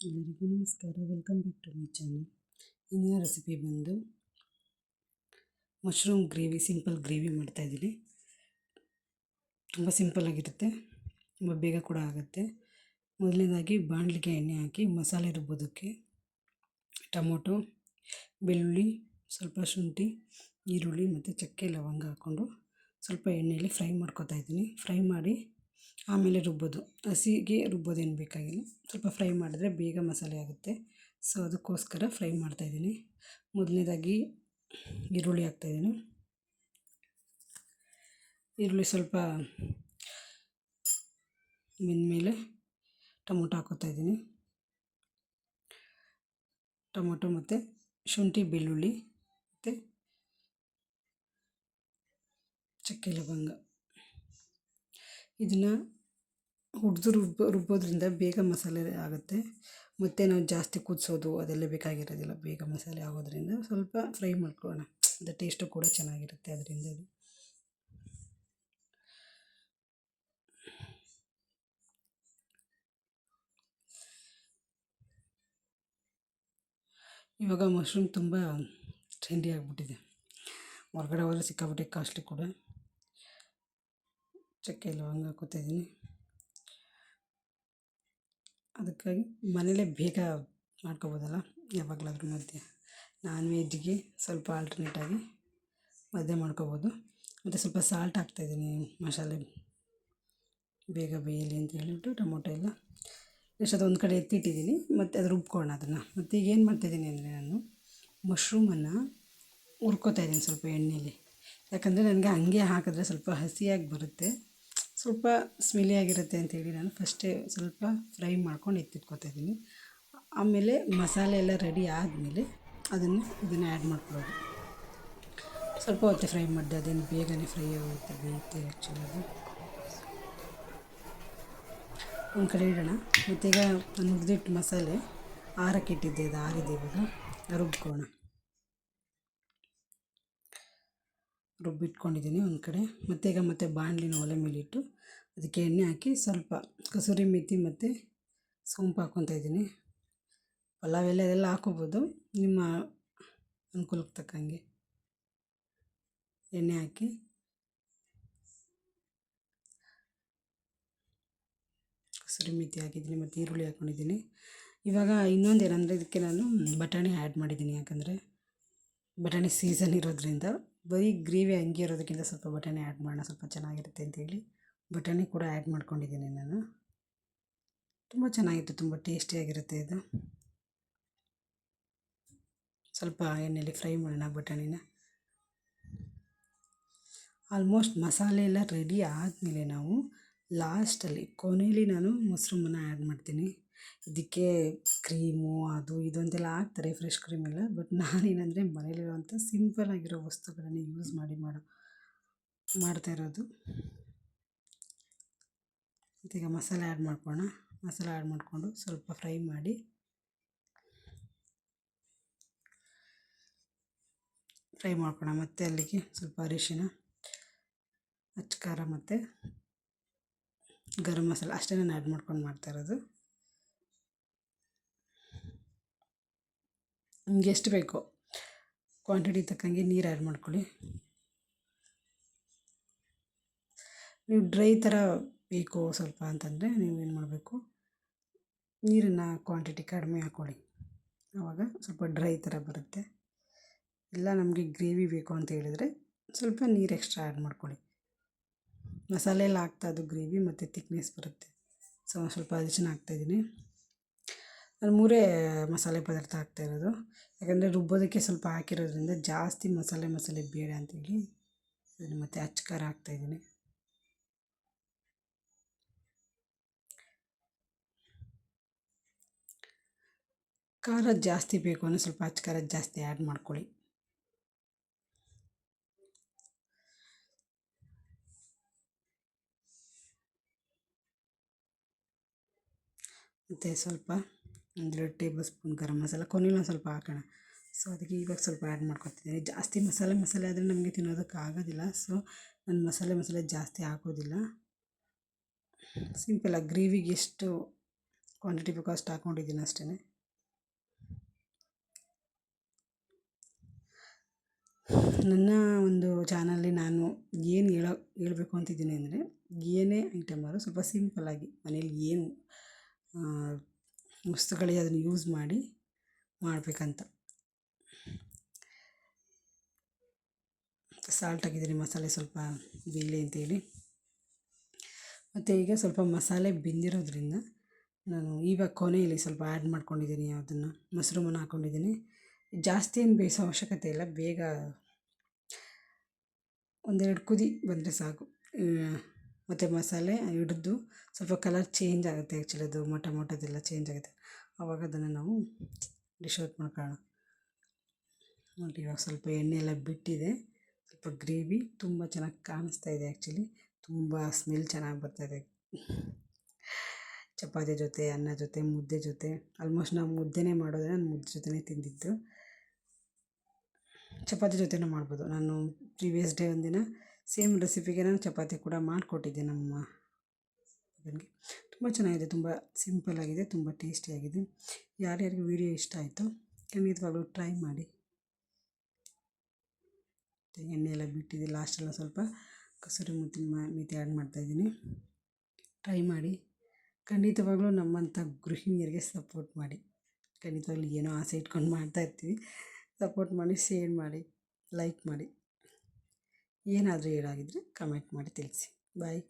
ಎಲ್ಲರಿಗೂ ನಮಸ್ಕಾರ. Welcome back to my channel. ಇಂದಿನ ರೆಸಿಪಿ ಬಂದು ಮಶ್ರೂಮ್ ಗ್ರೇವಿ, ಸಿಂಪಲ್ ಗ್ರೇವಿ ಮಾಡ್ತಾಯಿದ್ದೀನಿ. ತುಂಬ ಸಿಂಪಲ್ಲಾಗಿರುತ್ತೆ, ತುಂಬ ಬೇಗ ಕೂಡ ಆಗುತ್ತೆ. ಮೊದಲನೇದಾಗಿ ಬಾಣಲಿಗೆ ಎಣ್ಣೆ ಹಾಕಿ ಮಸಾಲೆ ರುಬ್ಬೋದಕ್ಕೆ ಟೊಮೊಟೊ, ಬೆಳ್ಳುಳ್ಳಿ, ಸ್ವಲ್ಪ ಶುಂಠಿ, ಈರುಳ್ಳಿ ಮತ್ತು ಚಕ್ಕೆ ಲವಂಗ ಹಾಕ್ಕೊಂಡು ಸ್ವಲ್ಪ ಎಣ್ಣೆಯಲ್ಲಿ ಫ್ರೈ ಮಾಡ್ಕೊತಾ ಇದ್ದೀನಿ. ಫ್ರೈ ಮಾಡಿ ಆಮೇಲೆ ರುಬ್ಬೋದು. ಹಸಿಗೆ ರುಬ್ಬೋದೇನು ಬೇಕಾಗಿಲ್ಲ, ಸ್ವಲ್ಪ ಫ್ರೈ ಮಾಡಿದ್ರೆ ಬೇಗ ಮಸಾಲೆ ಆಗುತ್ತೆ. ಸೊ ಅದಕ್ಕೋಸ್ಕರ ಫ್ರೈ ಮಾಡ್ತಾಯಿದ್ದೀನಿ. ಮೊದಲನೇದಾಗಿ ಈರುಳ್ಳಿ ಹಾಕ್ತಾಯಿದ್ದೀನಿ. ಈರುಳ್ಳಿ ಸ್ವಲ್ಪ ಮೇಲೆ ಟೊಮೊಟೊ ಹಾಕೋತಾಯಿದ್ದೀನಿ. ಟೊಮೊಟೊ ಮತ್ತು ಶುಂಠಿ, ಬೆಳ್ಳುಳ್ಳಿ ಮತ್ತು ಚಕ್ಕೆ ಲವಂಗ ಇದನ್ನು ರುಬ್ಬೋದ್ರಿಂದ ಬೇಗ ಮಸಾಲೆ ಆಗುತ್ತೆ. ಮತ್ತು ನಾವು ಜಾಸ್ತಿ ಕುದಿಸೋದು ಅದೆಲ್ಲ ಬೇಕಾಗಿರೋದಿಲ್ಲ. ಬೇಗ ಮಸಾಲೆ ಆಗೋದ್ರಿಂದ ಸ್ವಲ್ಪ ಫ್ರೈ ಮಾಡ್ಕೊಳ್ಳೋಣ, ಅದು ಟೇಸ್ಟು ಕೂಡ ಚೆನ್ನಾಗಿರುತ್ತೆ ಅದರಿಂದ. ಇವಾಗ ಮಶ್ರೂಮ್ ತುಂಬ ಟ್ರೆಂಡಿ ಆಗಿಬಿಟ್ಟಿದೆ. ಹೊರಗಡೆ ಹೋದರೆ ಸಿಕ್ಕಾಬಿಟ್ಟೆ ಕಾಸ್ಟ್ಲಿ ಕೂಡ. ಚಕ್ಕೆ ಲವಂಗ ಹಾಕೋತಾಯಿದ್ದೀನಿ. ಅದಕ್ಕಾಗಿ ಮನೇಲೇ ಬೇಗ ಮಾಡ್ಕೊಬೋದಲ್ಲ ಯಾವಾಗಲಾದ್ರೂ. ಮಧ್ಯೆ ನಾನ್ ವೆಜ್ಗೆ ಸ್ವಲ್ಪ ಆಲ್ಟರ್ನೇಟಾಗಿ ಮಧ್ಯೆ ಮಾಡ್ಕೊಬೋದು. ಮತ್ತು ಸ್ವಲ್ಪ ಸಾಲ್ಟ್ ಹಾಕ್ತಾಯಿದ್ದೀನಿ, ಮಸಾಲೆ ಬೇಗ ಬೇಯಲಿ ಅಂತ ಹೇಳಿಬಿಟ್ಟು. ಟೊಮೊಟೊ ಎಲ್ಲ ಎಷ್ಟೊತ್ತು ಒಂದು ಕಡೆ ಎತ್ತಿಟ್ಟಿದ್ದೀನಿ, ಮತ್ತು ಅದು ರುಬ್ಕೊಳ್ಳೋಣ ಅದನ್ನು. ಮತ್ತು ಈಗ ಏನು ಮಾಡ್ತಾಯಿದ್ದೀನಿ ಅಂದರೆ, ನಾನು ಮಶ್ರೂಮನ್ನು ಹುರ್ಕೋತಾಯಿದ್ದೀನಿ ಸ್ವಲ್ಪ ಎಣ್ಣೆಯಲ್ಲಿ. ಯಾಕಂದರೆ ನನಗೆ ಹಂಗೆ ಹಾಕಿದ್ರೆ ಸ್ವಲ್ಪ ಹಸಿಯಾಗಿ ಬರುತ್ತೆ, ಸ್ವಲ್ಪ ಸ್ಮೆಲಿಯಾಗಿರುತ್ತೆ ಅಂತೇಳಿ ನಾನು ಫಸ್ಟೇ ಸ್ವಲ್ಪ ಫ್ರೈ ಮಾಡ್ಕೊಂಡು ಎತ್ತಿಟ್ಕೊತಾಯಿದ್ದೀನಿ. ಆಮೇಲೆ ಮಸಾಲೆ ಎಲ್ಲ ರೆಡಿ ಆದಮೇಲೆ ಇದನ್ನು ಆ್ಯಡ್ ಮಾಡ್ಕೊಳ್ಳೋದು. ಸ್ವಲ್ಪ ಹೊತ್ತು ಫ್ರೈ ಮಾಡಿದೆ, ಅದೇನು ಬೇಗನೆ ಫ್ರೈ ಆಗುತ್ತೆ, ಬೇಯುತ್ತೆ ಆ್ಯಕ್ಚುಲಿ ಅದು. ಒಂದು ಕಡೆ ಇಡೋಣ. ಮತ್ತು ಈಗ ನಾನು ಹುರಿದಿಟ್ಟು ಮಸಾಲೆ ಆರಕ್ಕೆ ಇಟ್ಟಿದ್ದೆ, ಅದು ಆರಿದೆ. ಇವಾಗ ರುಬ್ಕೊಳ್ಳೋಣ. ರುಬ್ಬಿಟ್ಕೊಂಡಿದ್ದೀನಿ ಒಂದು ಕಡೆ. ಮತ್ತು ಈಗ ಬಾಣಲಿನ ಒಲೆ ಮೇಲಿಟ್ಟು ಅದಕ್ಕೆ ಎಣ್ಣೆ ಹಾಕಿ ಸ್ವಲ್ಪ ಕಸೂರಿ ಮೆಥಿ ಮತ್ತು ಸೋಂಪು ಹಾಕ್ಕೊತಾ ಇದ್ದೀನಿ. ಪಲಾವ್ ಎಲೆ ಅದೆಲ್ಲ ಹಾಕ್ಕೋಬೋದು, ನಿಮ್ಮ ಅನುಕೂಲಕ್ಕೆ ತಕ್ಕಂಗೆ. ಎಣ್ಣೆ ಹಾಕಿ ಕಸೂರಿ ಮೆಥಿ ಹಾಕಿದ್ದೀನಿ ಮತ್ತು ಈರುಳ್ಳಿ ಹಾಕ್ಕೊಂಡಿದ್ದೀನಿ. ಇವಾಗ ಇನ್ನೊಂದು ಏನಂದರೆ, ಇದಕ್ಕೆ ನಾನು ಬಟಾಣಿ ಆ್ಯಡ್ ಮಾಡಿದ್ದೀನಿ. ಯಾಕಂದರೆ ಬಟಾಣಿ ಸೀಸನ್ ಇರೋದ್ರಿಂದ ಬರೀ ಗ್ರೇವಿ ಹಂಗೆ ಇರೋದಕ್ಕಿಂತ ಸ್ವಲ್ಪ ಬಟಾಣಿ ಆ್ಯಡ್ ಮಾಡೋಣ, ಸ್ವಲ್ಪ ಚೆನ್ನಾಗಿರುತ್ತೆ ಅಂತೇಳಿ ಬಟಾಣಿ ಕೂಡ ಆ್ಯಡ್ ಮಾಡ್ಕೊಂಡಿದ್ದೀನಿ ನಾನು. ತುಂಬ ಚೆನ್ನಾಗಿತ್ತು, ತುಂಬ ಟೇಸ್ಟಿಯಾಗಿರುತ್ತೆ ಇದು. ಸ್ವಲ್ಪ ಎಣ್ಣೆಯಲ್ಲಿ ಫ್ರೈ ಮಾಡೋಣ ಬಟಾಣಿನ. ಆಲ್ಮೋಸ್ಟ್ ಮಸಾಲೆ ಎಲ್ಲ ರೆಡಿ ಆದಮೇಲೆ ನಾವು ಲಾಸ್ಟಲ್ಲಿ ಕೊನೆಯಲ್ಲಿ ನಾನು ಮಶ್ರೂಮನ್ನು ಆ್ಯಡ್ ಮಾಡ್ತೀನಿ. ಇದಕ್ಕೆ ಕ್ರೀಮು ಅದು ಇದು ಅಂತೆಲ್ಲ ಹಾಕ್ತಾರೆ, ಫ್ರೆಶ್ ಕ್ರೀಮೆಲ್ಲ. ಬಟ್ ನಾನೇನಂದರೆ ಮನೇಲಿರುವಂಥ ಸಿಂಪಲ್ಲಾಗಿರೋ ವಸ್ತುಗಳನ್ನೇ ಯೂಸ್ ಮಾಡಿ ಮಾಡ್ತಾ ಇರೋದು. ಈಗ ಮಸಾಲೆ ಆ್ಯಡ್ ಮಾಡ್ಕೊಳ್ಳೋಣ. ಮಸಾಲೆ ಆ್ಯಡ್ ಮಾಡಿಕೊಂಡು ಸ್ವಲ್ಪ ಫ್ರೈ ಮಾಡಿ ಮತ್ತು ಅಲ್ಲಿಗೆ ಸ್ವಲ್ಪ ಅರಿಶಿನ, ಅಚ್ಚ ಮತ್ತು ಗರಂ ಮಸಾಲೆ ಅಷ್ಟೇ ನಾನು ಆ್ಯಡ್ ಮಾಡ್ಕೊಂಡು ಮಾಡ್ತಾಯಿರೋದು. ನಿಮ್ಗೆ ಎಷ್ಟು ಬೇಕೋ ಕ್ವಾಂಟಿಟಿ ತಕ್ಕಂಗೆ ನೀರು ಆ್ಯಡ್ ಮಾಡ್ಕೊಳ್ಳಿ. ನೀವು ಡ್ರೈ ಥರ ಬೇಕು ಸ್ವಲ್ಪ ಅಂತಂದರೆ ನೀವೇನು ಮಾಡಬೇಕು, ನೀರನ್ನು ಕ್ವಾಂಟಿಟಿ ಕಡಿಮೆ ಹಾಕ್ಕೊಳ್ಳಿ, ಆವಾಗ ಸ್ವಲ್ಪ ಡ್ರೈ ಥರ ಬರುತ್ತೆ. ಇಲ್ಲ ನಮಗೆ ಗ್ರೇವಿ ಬೇಕು ಅಂತ ಹೇಳಿದರೆ ಸ್ವಲ್ಪ ನೀರು ಎಕ್ಸ್ಟ್ರಾ ಆ್ಯಡ್ ಮಾಡ್ಕೊಳ್ಳಿ. ಮಸಾಲೆ ಎಲ್ಲ ಅದು ಗ್ರೇವಿ ಮತ್ತು ಥಿಕ್ನೆಸ್ ಬರುತ್ತೆ. ಸೊ ಸ್ವಲ್ಪ ಅರಿಶಿನ ಹಾಕ್ತಾಯಿದ್ದೀನಿ. ನಾನು 3 ಮಸಾಲೆ ಪದಾರ್ಥ ಹಾಕ್ತಾಯಿರೋದು, ಯಾಕಂದರೆ ರುಬ್ಬೋದಕ್ಕೆ ಸ್ವಲ್ಪ ಹಾಕಿರೋದ್ರಿಂದ ಜಾಸ್ತಿ ಮಸಾಲೆ ಬೇಡ ಅಂತೇಳಿ. ಮತ್ತು ಅಚ್ಚ ಖಾರ ಹಾಕ್ತಾಯಿದ್ದೀನಿ. ಖಾರ ಜಾಸ್ತಿ ಬೇಕು ಅಂದರೆ ಸ್ವಲ್ಪ ಅಚ್ಚ ಖಾರ ಜಾಸ್ತಿ ಆ್ಯಡ್ ಮಾಡ್ಕೊಳ್ಳಿ. ಮತ್ತು ಸ್ವಲ್ಪ 1 ಟೇಬಲ್ ಸ್ಪೂನ್ ಗರಂ ಮಸಾಲ ಕೊನೆಯಲ್ಲಿ ಒಂದು ಸ್ವಲ್ಪ ಹಾಕೋಣ. ಸೊ ಅದಕ್ಕೆ ಇವಾಗ ಸ್ವಲ್ಪ ಆ್ಯಡ್ ಮಾಡ್ಕೊತಿದ್ದೀನಿ. ಜಾಸ್ತಿ ಮಸಾಲೆ ಆದರೆ ನಮಗೆ ತಿನ್ನೋದಕ್ಕೆ ಆಗೋದಿಲ್ಲ. ಸೊ ನಾನು ಮಸಾಲೆ ಜಾಸ್ತಿ ಹಾಕೋದಿಲ್ಲ. ಸಿಂಪಲಾಗಿ ಗ್ರೇವಿಗೆ ಎಷ್ಟು ಕ್ವಾಂಟಿಟಿ ಬೇಕು ಅಷ್ಟು ಹಾಕ್ಕೊಂಡಿದ್ದೀನಿ ಅಷ್ಟೇ. ನನ್ನ ಒಂದು ಚಾನಲ್ಲಿ ನಾನು ಏನು ಹೇಳಬೇಕು ಅಂತಿದ್ದೀನಿ ಅಂದರೆ, ಏನೇ ಐಟಮ್ ಆದರೂ ಸ್ವಲ್ಪ ಸಿಂಪಲ್ಲಾಗಿ ಮನೇಲಿ ಏನು ವಸ್ತುಗಳಿಗೆ ಅದನ್ನು ಯೂಸ್ ಮಾಡಿ ಮಾಡಬೇಕಂತ. ಸಾಲ್ಟ್ ಹಾಕಿದ್ದೀನಿ, ಮಸಾಲೆ ಸ್ವಲ್ಪ ಬೇಯಲಿ ಅಂತೇಳಿ. ಮತ್ತು ಈಗ ಸ್ವಲ್ಪ ಮಸಾಲೆ ಬೆಂದಿರೋದ್ರಿಂದ ನಾನು ಇವಾಗ ಕೊನೆಯಲ್ಲಿ ಸ್ವಲ್ಪ ಆ್ಯಡ್ ಮಾಡ್ಕೊಂಡಿದ್ದೀನಿ, ಅದನ್ನು ಮಶ್ರೂಮನ್ನು ಹಾಕ್ಕೊಂಡಿದ್ದೀನಿ. ಜಾಸ್ತಿ ಏನು ಬೇಯಿಸೋ ಅವಶ್ಯಕತೆ ಇಲ್ಲ, ಬೇಗ ಒಂದೆರಡು ಕುದಿ ಬಂದರೆ ಸಾಕು. ಮತ್ತು ಮಸಾಲೆ ಹಿಡಿದು ಸ್ವಲ್ಪ ಕಲರ್ ಚೇಂಜ್ ಆಗುತ್ತೆ. ಆ್ಯಕ್ಚುಲಿ ಅದು ಮೊಟೊದೆಲ್ಲ ಚೇಂಜ್ ಆಗುತ್ತೆ, ಆವಾಗ ಅದನ್ನು ನಾವು ಡಿಶ್ ಔಟ್ ಮಾಡ್ಕೊಳ್ಳೋಣ. ನೋಡಿ, ಇವಾಗ ಸ್ವಲ್ಪ ಎಣ್ಣೆ ಎಲ್ಲ ಬಿಟ್ಟಿದೆ, ಸ್ವಲ್ಪ ಗ್ರೇವಿ ತುಂಬ ಚೆನ್ನಾಗಿ ಕಾಣಿಸ್ತಾ ಇದೆ. ಆ್ಯಕ್ಚುಲಿ ತುಂಬ ಸ್ಮೆಲ್ ಚೆನ್ನಾಗಿ ಬರ್ತಾಯಿದೆ. ಚಪಾತಿ ಜೊತೆ, ಅನ್ನ ಜೊತೆ, ಮುದ್ದೆ ಜೊತೆ, ಆಲ್ಮೋಸ್ಟ್ ನಾವು ಮುದ್ದೆನೇ ಮಾಡೋದ್ರೆ ನಾನು ಮುದ್ದೆ ಜೊತೆನೇ ತಿಂದಿದ್ದು. ಚಪಾತಿ ಜೊತೆನೂ ಮಾಡ್ಬೋದು. ನಾನು ಪ್ರೀವಿಯಸ್ ಡೇ ಒಂದಿನ ಸೇಮ್ ರೆಸಿಪಿಗೆ ನಾನು ಚಪಾತಿ ಕೂಡ ಮಾಡಿಕೊಟ್ಟಿದ್ದೆ ನಮ್ಮ ಮಗನಿಗೆ. ತುಂಬ ಚೆನ್ನಾಗಿದೆ, ತುಂಬ ಸಿಂಪಲ್ಲಾಗಿದೆ, ತುಂಬ ಟೇಸ್ಟಿಯಾಗಿದೆ. ಯಾರ್ಯಾರಿಗೆ ವಿಡಿಯೋ ಇಷ್ಟ ಆಯಿತು ಖಂಡಿತವಾಗ್ಲೂ ಟ್ರೈ ಮಾಡಿ. ಎಣ್ಣೆ ಎಲ್ಲ ಬಿಟ್ಟಿದೆ, ಲಾಸ್ಟೆಲ್ಲ ಸ್ವಲ್ಪ ಕಸೂರಿ ಮೇಥಿ ಆ್ಯಡ್ ಮಾಡ್ತಾಯಿದ್ದೀನಿ. ಟ್ರೈ ಮಾಡಿ, ಖಂಡಿತವಾಗ್ಲೂ ನಮ್ಮಂಥ ಗೃಹಿಣಿಯರಿಗೆ ಸಪೋರ್ಟ್ ಮಾಡಿ. ಖಂಡಿತವಾಗ್ಲೂ ಏನೋ ಆಸೆ ಇಟ್ಕೊಂಡು ಮಾಡ್ತಾಯಿರ್ತೀವಿ. ಸಪೋರ್ಟ್ ಮಾಡಿ, ಶೇರ್ ಮಾಡಿ, ಲೈಕ್ ಮಾಡಿ. ಏನಾದರೂ ಹೇಳಾಗಿದ್ದರೆ ಕಮೆಂಟ್ ಮಾಡಿ ತಿಳಿಸಿ. ಬಾಯ್.